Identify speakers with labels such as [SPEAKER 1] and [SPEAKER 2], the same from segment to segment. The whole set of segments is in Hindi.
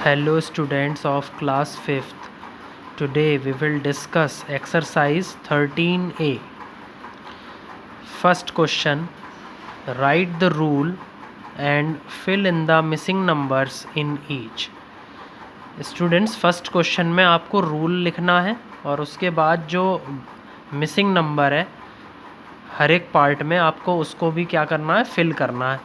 [SPEAKER 1] Hello students of class 5th. Today we will discuss exercise 13a. First question, write the rule and fill in the missing numbers in each. Students, first question में आपको रूल लिखना है और उसके बाद जो मिसिंग नंबर है हर एक पार्ट में आपको उसको भी क्या करना है, फिल करना है.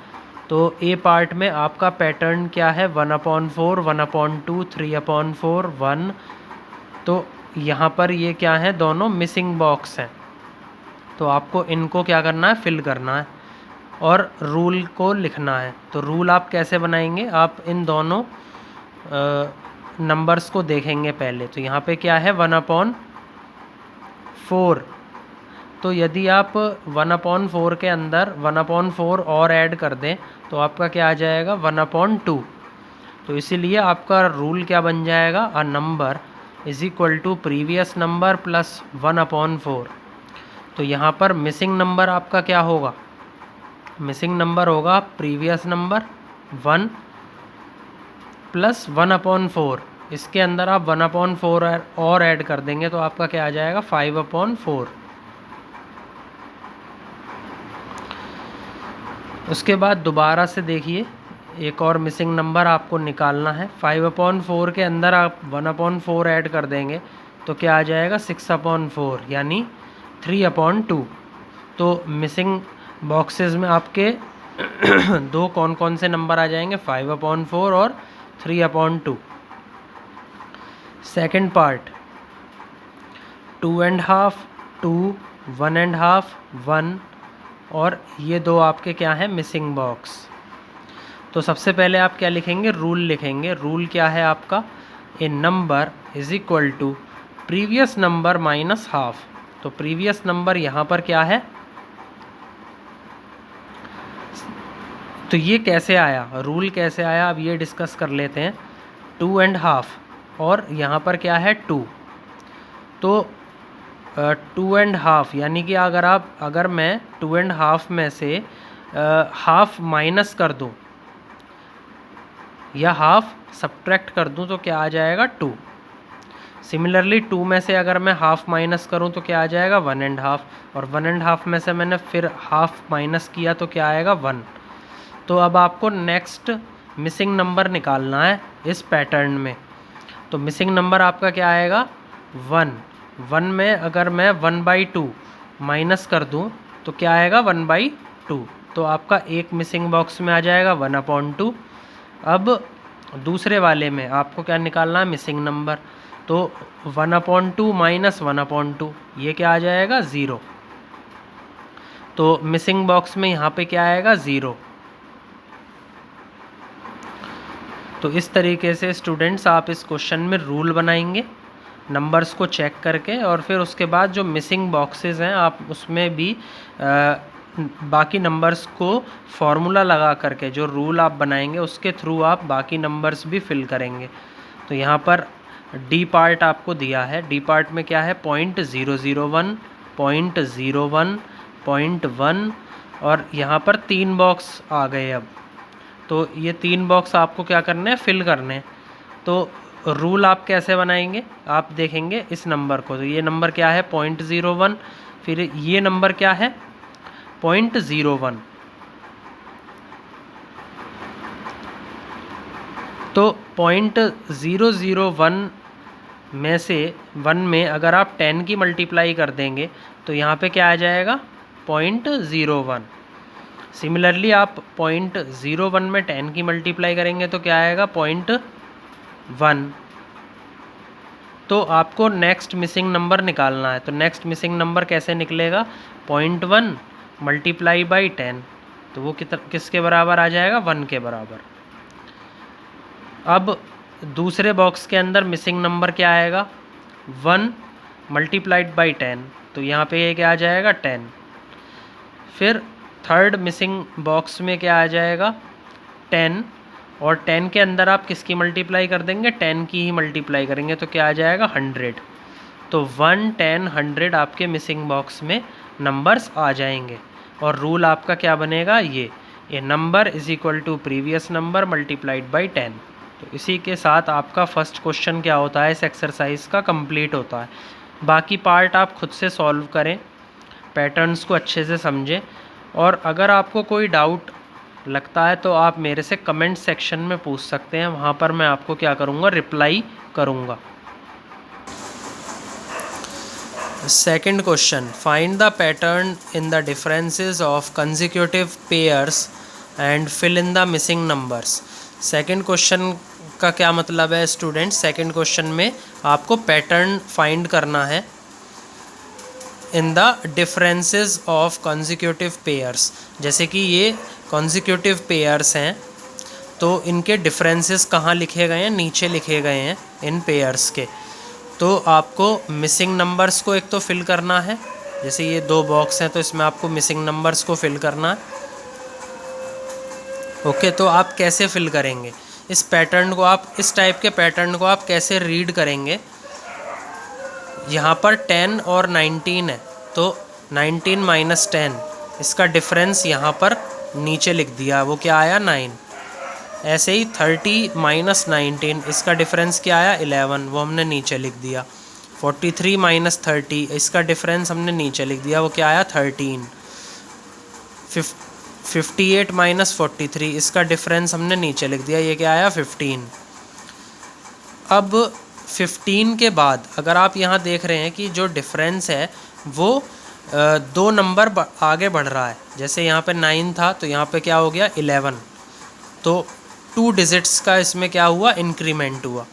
[SPEAKER 1] तो ए पार्ट में आपका पैटर्न क्या है, 1/4, 1/2, 3/4, 1. तो यहाँ पर ये क्या है, दोनों मिसिंग बॉक्स हैं. तो आपको इनको क्या करना है, फिल करना है और रूल को लिखना है. तो रूल आप कैसे बनाएंगे, आप इन दोनों नंबर्स को देखेंगे पहले. तो यहाँ पे क्या है, 1/4. तो यदि आप 1/4 के अंदर 1/4 और ऐड कर दें तो आपका क्या आ जाएगा, 1/2. तो इसीलिए आपका रूल क्या बन जाएगा, a number is equal to previous number plus 1/4. तो यहाँ पर मिसिंग नंबर आपका क्या होगा, मिसिंग नंबर होगा प्रीवियस नंबर 1 प्लस 1/4. इसके अंदर आप 1/4 और ऐड कर देंगे तो आपका क्या आ जाएगा, 5/4. उसके बाद दोबारा से देखिए, एक और मिसिंग नंबर आपको निकालना है. 5/4 के अंदर आप 1/4 ऐड कर देंगे तो क्या आ जाएगा, 6/4 यानी 3/2. तो मिसिंग बॉक्सेस में आपके दो कौन कौन से नंबर आ जाएंगे, 5/4 और 3/2. सेकेंड पार्ट, 2.5, 2, 1.5, 1 और ये दो आपके क्या है, मिसिंग बॉक्स. तो सबसे पहले आप क्या लिखेंगे, रूल लिखेंगे. रूल क्या है आपका, a number is equal to previous number minus half. तो प्रीवियस नंबर यहाँ पर क्या है, तो ये कैसे आया, रूल कैसे आया, अब ये डिस्कस कर लेते हैं. 2.5 और यहाँ पर क्या है 2. तो 2.5 यानी कि अगर मैं 2.5 में से हाफ माइनस कर दूं या हाफ सब्ट्रैक्ट कर दूं तो क्या आ जाएगा, 2. सिमिलरली 2 में से अगर मैं हाफ माइनस करूं तो क्या आ जाएगा, 1.5. और 1.5 में से मैंने फिर हाफ माइनस किया तो क्या आएगा, 1. तो अब आपको नेक्स्ट मिसिंग नंबर निकालना है इस पैटर्न में. तो मिसिंग नंबर आपका क्या आएगा, 1. 1 में अगर मैं 1/2 माइनस कर दूं तो क्या आएगा, 1/2. तो आपका एक मिसिंग बॉक्स में आ जाएगा 1/2. अब दूसरे वाले में आपको क्या निकालना है, मिसिंग नंबर. तो 1/2 माइनस 1/2 ये क्या आ जाएगा, 0. तो मिसिंग बॉक्स में यहाँ पे क्या आएगा, 0. तो इस तरीके से स्टूडेंट्स आप इस क्वेश्चन में रूल बनाएंगे नंबर्स को चेक करके, और फिर उसके बाद जो मिसिंग बॉक्सेस हैं आप उसमें भी बाकी नंबर्स को फॉर्मूला लगा करके जो रूल आप बनाएंगे उसके थ्रू आप बाकी नंबर्स भी फिल करेंगे. तो यहाँ पर डी पार्ट आपको दिया है. डी पार्ट में क्या है, 0.001, 0.01, 0.1 और यहाँ पर 3 बॉक्स आ गए. अब तो ये 3 बॉक्स आपको क्या करने हैं, फिल करने हैं. तो रूल आप कैसे बनाएंगे, आप देखेंगे इस नंबर को. तो ये नंबर क्या है, 0.01. फिर ये नंबर क्या है, 0.01. तो 0.001 में से 1 में अगर आप 10 की मल्टीप्लाई कर देंगे तो यहाँ पे क्या आ जाएगा, 0.01. सिमिलरली आप 0.01 में 10 की मल्टीप्लाई करेंगे तो क्या आएगा, 0.1. तो आपको नेक्स्ट मिसिंग नंबर निकालना है. तो नेक्स्ट मिसिंग नंबर कैसे निकलेगा, 0.1 मल्टीप्लाई बाई 10. तो वो किसके बराबर आ जाएगा, 1 के बराबर. अब दूसरे बॉक्स के अंदर मिसिंग नंबर क्या आएगा, 1 मल्टीप्लाइड बाई 10. तो यहाँ पे ये क्या आ जाएगा, 10. फिर थर्ड मिसिंग बॉक्स में क्या आ जाएगा, 10. और 10 के अंदर आप किसकी मल्टीप्लाई कर देंगे, 10 की ही मल्टीप्लाई करेंगे तो क्या आ जाएगा, 100. तो 1, 10, 100 आपके मिसिंग बॉक्स में नंबर्स आ जाएंगे. और रूल आपका क्या बनेगा, ये a number is equal to previous number multiplied by 10. तो इसी के साथ आपका फर्स्ट क्वेश्चन क्या होता है इस एक्सरसाइज का कंप्लीट होता है। बाकी पार्ट आप खुद से सॉल्व करें, पैटर्न्स को अच्छे से समझें, और अगर आपको कोई डाउट लगता है तो आप मेरे से कमेंट सेक्शन में पूछ सकते हैं, वहाँ पर मैं आपको क्या करूँगा, रिप्लाई करूँगा। Second question, find the pattern in the differences of consecutive pairs and fill in the missing numbers. Second question का क्या मतलब है स्टूडेंट्स, सेकंड क्वेश्चन में आपको पैटर्न फाइंड करना है इन the differences of consecutive pairs. जैसे कि ये कंसेक्यूटिव पेयर्स हैं तो इनके डिफरेंसेस कहाँ लिखे गए हैं, नीचे लिखे गए हैं इन पेयर्स के। तो आपको मिसिंग नंबर्स को एक तो फिल करना है, जैसे ये 2 बॉक्स हैं तो इसमें आपको मिसिंग नंबर्स को फिल करना है। ओके, तो आप कैसे फिल करेंगे इस पैटर्न को, आप इस टाइप के पैटर्न को आप कैसे रीड करेंगे। यहाँ पर 10 और 19 है तो 19 माइनस 10, इसका डिफरेंस यहाँ पर नीचे लिख दिया, वो क्या आया 9। ऐसे ही 30 माइनस 19, इसका डिफरेंस क्या आया 11, वो हमने नीचे लिख दिया। 43 माइनस 30, इसका डिफरेंस हमने नीचे लिख दिया, वो क्या आया 13। 58 माइनस 43, इसका डिफरेंस हमने नीचे लिख दिया, ये क्या आया 15। अब 15 के बाद अगर आप यहाँ देख रहे हैं कि जो डिफरेंस है वो 2 नंबर आगे बढ़ रहा है। जैसे यहाँ पे 9 था तो यहाँ पे क्या हो गया 11, तो 2 डिजिट्स का इसमें क्या हुआ, इंक्रीमेंट हुआ।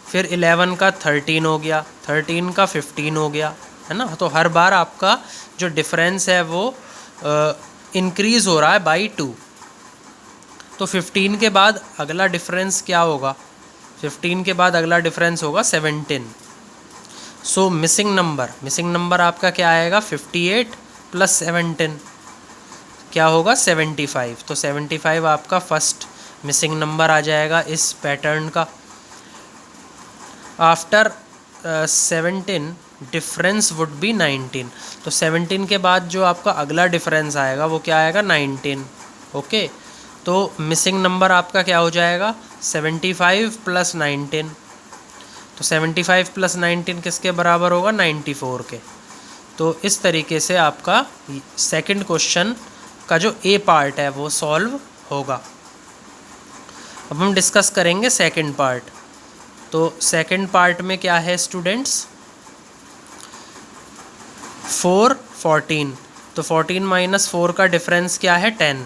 [SPEAKER 1] फिर 11 का 13 हो गया, 13 का 15 हो गया, है ना। तो हर बार आपका जो डिफरेंस है वो इंक्रीज़ हो रहा है बाई 2। तो 15 के बाद अगला डिफरेंस क्या होगा, 15 के बाद अगला डिफरेंस होगा 17। सो मिसिंग नंबर आपका क्या आएगा, 58 प्लस 17 क्या होगा 75। तो 75 आपका फर्स्ट मिसिंग नंबर आ जाएगा इस पैटर्न का। आफ्टर 17 डिफरेंस वुड बी 19, तो 17 के बाद जो आपका अगला डिफरेंस आएगा वो क्या आएगा 19। ओके, तो मिसिंग नंबर आपका क्या हो जाएगा 75 प्लस 19, तो 75 प्लस 19 किसके बराबर होगा 94 के। तो इस तरीके से आपका सेकंड क्वेश्चन का जो ए पार्ट है वो सॉल्व होगा। अब हम डिस्कस करेंगे सेकंड पार्ट। तो सेकंड पार्ट में क्या है स्टूडेंट्स, 4 14, तो 14 माइनस 4 का डिफरेंस क्या है 10।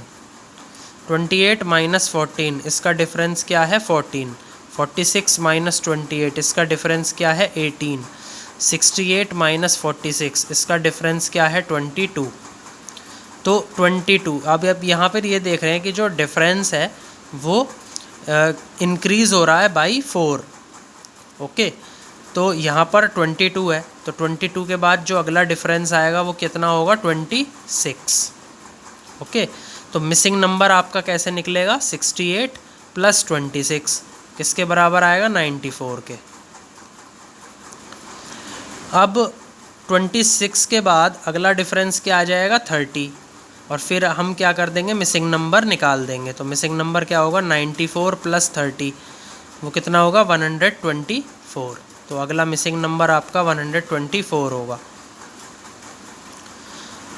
[SPEAKER 1] 28 माइनस 14, इसका डिफरेंस क्या है 14। 46 माइनस 28, इसका डिफरेंस क्या है 18। 68 माइनस 46, इसका डिफरेंस क्या है 22। तो 22, अब यहाँ पर ये देख रहे हैं कि जो डिफरेंस है वो इंक्रीज़ हो रहा है बाई 4। ओके, तो यहाँ पर 22 है तो 22 के बाद जो अगला डिफरेंस आएगा वो कितना होगा 26। ओके, तो मिसिंग नंबर आपका कैसे निकलेगा 68 प्लस 26 किसके बराबर आएगा 94 के। अब 26 के बाद अगला डिफरेंस क्या आ जाएगा 30, और फिर हम क्या कर देंगे मिसिंग नंबर निकाल देंगे। तो मिसिंग नंबर क्या होगा 94 प्लस 30, वो कितना होगा 124। तो अगला मिसिंग नंबर आपका 124 होगा।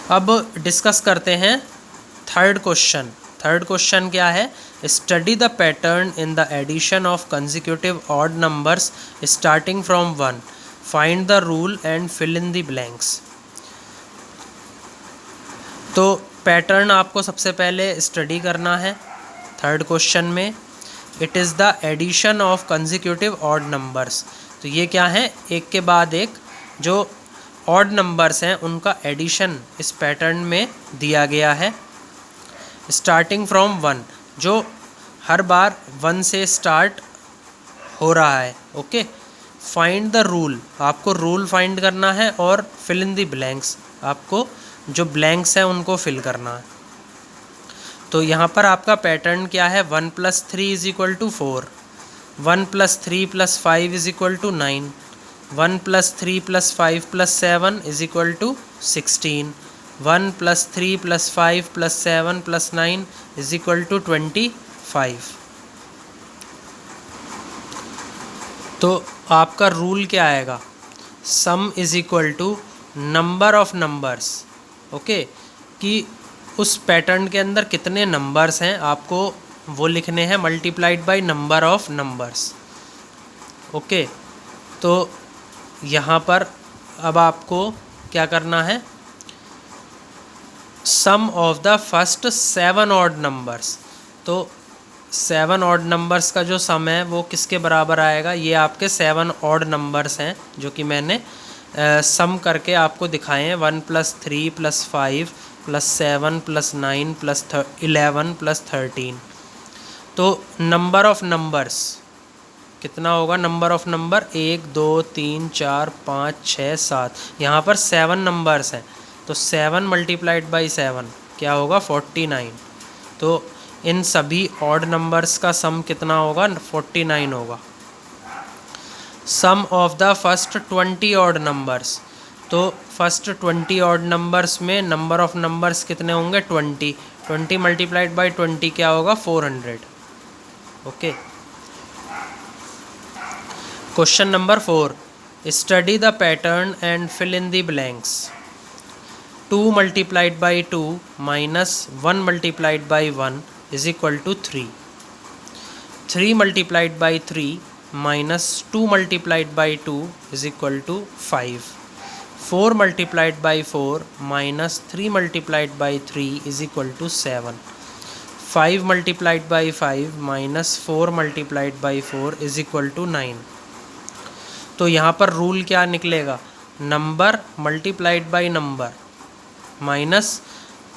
[SPEAKER 1] अब डिस्कस करते हैं थर्ड क्वेश्चन। थर्ड क्वेश्चन क्या है, study the pattern in the addition of consecutive odd numbers starting from 1, find the rule and fill in the blanks. तो पैटर्न आपको सबसे पहले स्टडी करना है थर्ड क्वेश्चन में। It is the addition of consecutive odd numbers. तो ये क्या है, एक के बाद एक जो ऑड नंबर्स हैं उनका एडिशन इस पैटर्न में दिया गया है। स्टार्टिंग फ्रॉम 1, जो हर बार 1 से स्टार्ट हो रहा है। ओके, फाइंड द रूल, आपको रूल फाइंड करना है, और फिल इन द ब्लैंक्स, आपको जो ब्लैंक्स हैं उनको फिल करना है। तो यहाँ पर आपका पैटर्न क्या है, 1 + 3 = 4, 1 + 3 + 5 = 9, 1 + 3 + 5 + 7 = 16, 1 + 3 + 5 + 7 + 9 = 25। तो आपका रूल क्या आएगा, sum is equal to number of numbers. Okay, कि उस पैटर्न के अंदर कितने नंबर्स हैं आपको वो लिखने हैं multiplied by number of numbers. Okay, तो यहाँ पर अब आपको क्या करना है, sum of the first 7 odd numbers. तो 7 ऑड नंबर्स का जो सम है वो किसके बराबर आएगा, ये आपके 7 ऑड नंबर्स हैं जो कि मैंने सम करके आपको दिखाए हैं, 1 + 3 + 5 + 7 + 9 + 11 + 13। तो नंबर ऑफ नंबर्स कितना होगा, नंबर ऑफ नंबर 1 2 3 4 5 6 7, यहाँ पर 7 नंबर्स हैं, तो 7 × 7 क्या होगा 49। तो इन सभी ऑड नंबर्स का सम कितना होगा 49 होगा। Sum of the first 20 odd numbers, तो फर्स्ट 20 ऑड नंबर्स में नंबर ऑफ नंबर्स कितने होंगे 20 × 20 क्या होगा 400। Okay, question number 4, study the pattern and fill in the blanks. 2 × 2 -1 × 1 is equal to 3. 3 × 3 minus 2 × 2 is equal to 5. 4 × 4 minus 3 × 3 is equal to 7. 5 × 5 minus 4 × 4 is equal to 9. तो यहाँ पर रूल क्या निकलेगा, number multiplied by number minus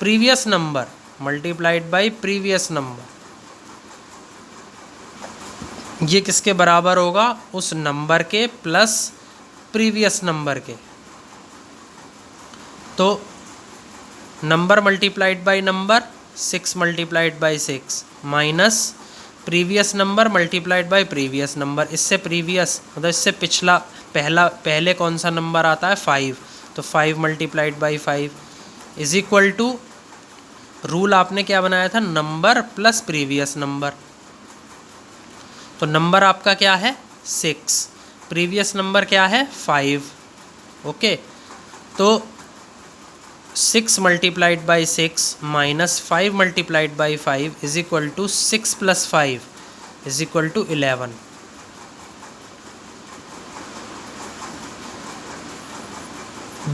[SPEAKER 1] previous number multiplied by previous number, ये किसके बराबर होगा, उस नंबर के प्लस प्रीवियस नंबर के। तो number multiplied by number 6 × 6 minus previous number multiplied by previous number, इससे प्रीवियस मतलब इससे पिछला पहले कौन सा नंबर आता है 5, तो 5 × 5 इज इक्वल टू, रूल आपने क्या बनाया था, नंबर प्लस प्रीवियस नंबर। तो नंबर आपका क्या है 6, प्रीवियस नंबर क्या है 5। ओके, तो 6 × 6 minus 5 × 5 is equal to 6 + 5 is equal to 11।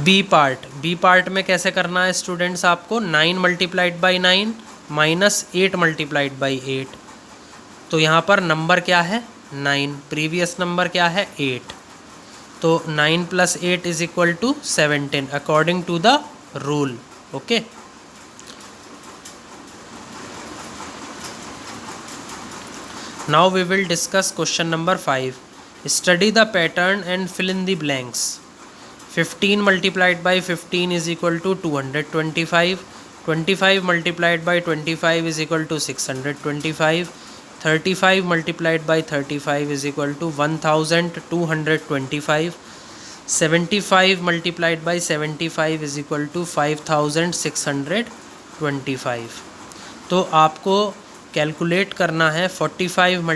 [SPEAKER 1] B part में कैसे करना है स्टूडेंट्स आपको, 9 × 9 माइनस 8 × 8। तो यहाँ पर नंबर क्या है 9, प्रीवियस नंबर क्या है 8, तो 9 + 8 is equal to 17 according to the rule. Okay, now we will discuss question number 5, study the pattern and fill in the blanks. 15 × 15 is equal to 225, 25 × 25 is equal to 625, 35 × 35 is equal to 1225, 75 × 75 is equal to 5625। तो आपको कैलकुलेट करना है 45 ×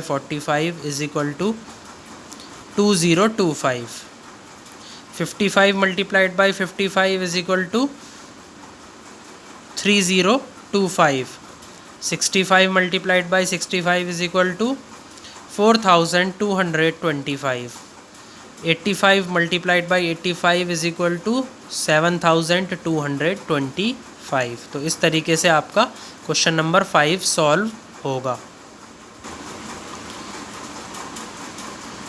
[SPEAKER 1] 45 is equal to 2025, 55 × 55 is equal to 3025, 65 × 65 is equal to 4225, 85 × 85 is equal to 7225। तो इस तरीके से आपका क्वेश्चन नंबर 5 सॉल्व होगा।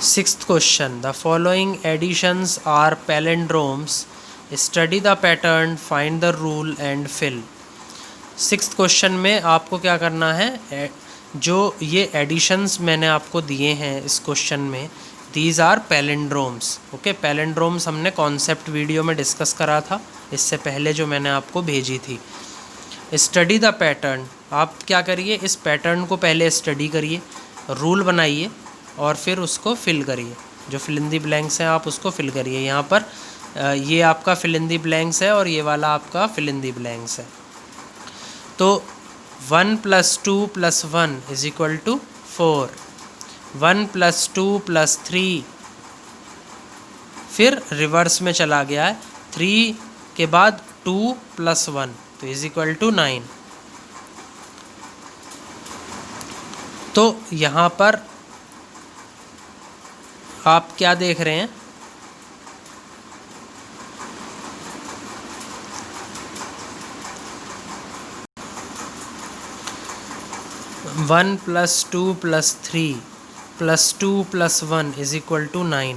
[SPEAKER 1] 6th question, the following additions are palindromes, study the pattern, find the rule and fill। 6th question में आपको क्या करना है, जो ये एडिशंस मैंने आपको दिए हैं इस क्वेश्चन में, दीज आर पैलिंड्रोम्स। ओके, पैलिंड्रोम्स हमने कॉन्सेप्ट वीडियो में डिस्कस करा था इससे पहले जो मैंने आपको भेजी थी। स्टडी द पैटर्न, आप क्या करिए, इस पैटर्न को पहले स्टडी करिए, रूल बनाइए और फिर उसको फिल करिए, जो फिल इन दी ब्लैंक्स हैं आप उसको फिल करिए। यहाँ पर ये आपका फिल इन दी ब्लैंक्स है और ये वाला आपका फिल इन दी ब्लैंक्स है। तो 1 + 2 + 1 is equal to 4, 1 + 2 + 3, फिर रिवर्स में चला गया है, 3 के बाद 2 + 1 तो = 9। तो यहाँ पर आप क्या देख रहे हैं, 1 + 2 + 3 + 2 + 1 = 9।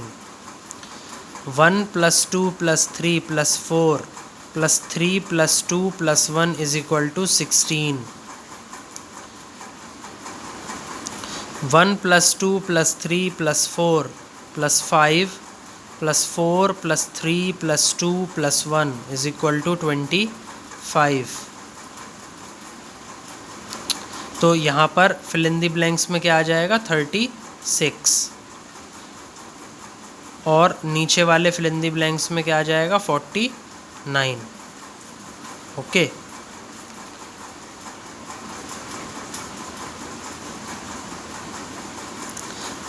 [SPEAKER 1] 1 + 2 + 3 + 4 + 3 + 2 + 1 = 16। 1 + 2 + 3 + 4 + 5 + 4 + 3 + 2 + 1 = 25। तो यहाँ पर फिल इन द ब्लैंक्स में क्या आ जाएगा, 36, और नीचे वाले फिल इन द ब्लैंक्स में क्या आ जाएगा, 49। ओके।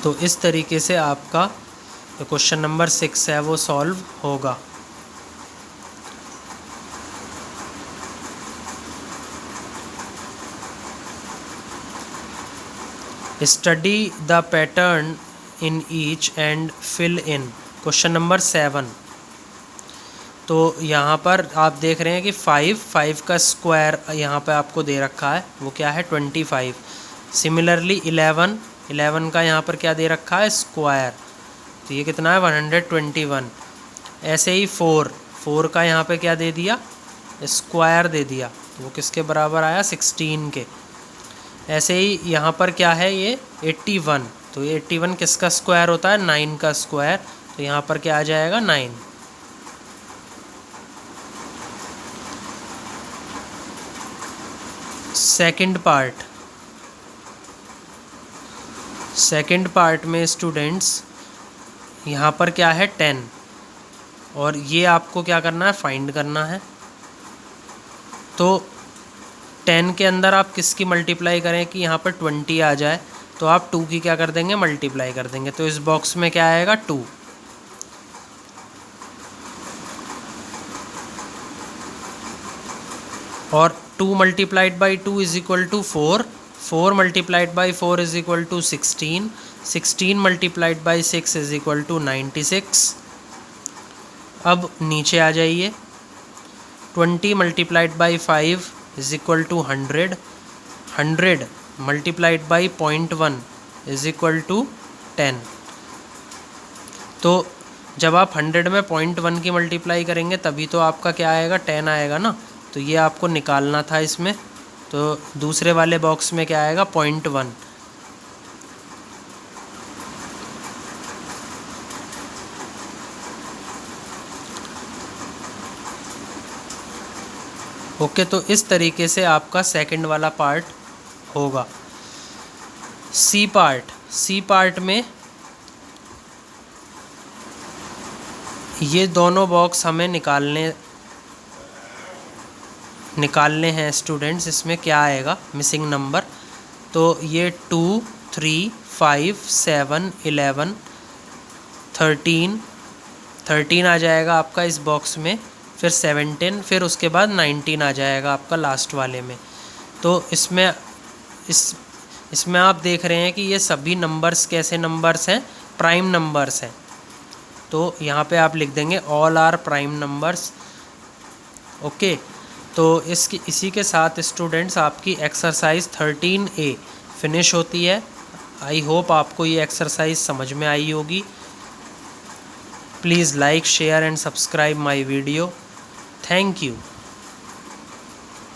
[SPEAKER 1] तो इस तरीके से आपका जो क्वेश्चन नंबर 6 है वो सॉल्व होगा। Study the pattern in each and fill in, question number 7। तो यहाँ पर आप देख रहे हैं कि 5 का स्क्वायर यहाँ पे आपको दे रखा है, वो क्या है, 25। सिमिलरली 11 का यहाँ पर क्या दे रखा है, स्क्वायर, तो ये कितना है, 121। ऐसे ही 4 का यहाँ पे क्या दे दिया, स्क्वायर दे दिया, तो वो किसके बराबर आया, 16 के। ऐसे ही यहाँ पर क्या है, ये 81, तो ये 81 किसका स्क्वायर होता है, 9 का स्क्वायर, तो यहाँ पर क्या आ जाएगा, 9। सेकंड पार्ट में स्टूडेंट्स यहाँ पर क्या है, 10, और ये आपको क्या करना है, फाइंड करना है। तो 10 के अंदर आप किसकी मल्टीप्लाई करें कि यहाँ पर 20 आ जाए, तो आप 2 की क्या कर देंगे, मल्टीप्लाई कर देंगे, तो इस बॉक्स में क्या आएगा, 2। और 2 × 2 = 4, 4 × 4 = 16, 16 × 6 = 96। अब नीचे आ जाइए, 20 × 5 = 100, 100 × 0.1 = 10। तो जब आप 100 में 0.1 की मल्टीप्लाई करेंगे तभी तो आपका क्या आएगा, 10 आएगा ना, तो ये आपको निकालना था इसमें। तो दूसरे वाले बॉक्स में क्या आएगा, 0.1। ओके, तो इस तरीके से आपका सेकंड वाला पार्ट होगा। सी पार्ट में ये दोनों बॉक्स हमें निकालने हैं स्टूडेंट्स। इसमें क्या आएगा, मिसिंग नंबर, तो ये 2, 3, 5, 7, 11, 13 आ जाएगा आपका इस बॉक्स में, फिर 17, फिर उसके बाद 19 आ जाएगा आपका लास्ट वाले में। तो इसमें आप देख रहे हैं कि ये सभी नंबर्स कैसे नंबर्स हैं, प्राइम नंबर्स हैं। तो यहाँ पे आप लिख देंगे all are prime numbers. Okay, तो इसी के साथ स्टूडेंट्स आपकी एक्सरसाइज 13A फिनिश होती है। आई होप आपको ये एक्सरसाइज समझ में आई होगी। Please like, share and subscribe my video. Thank you.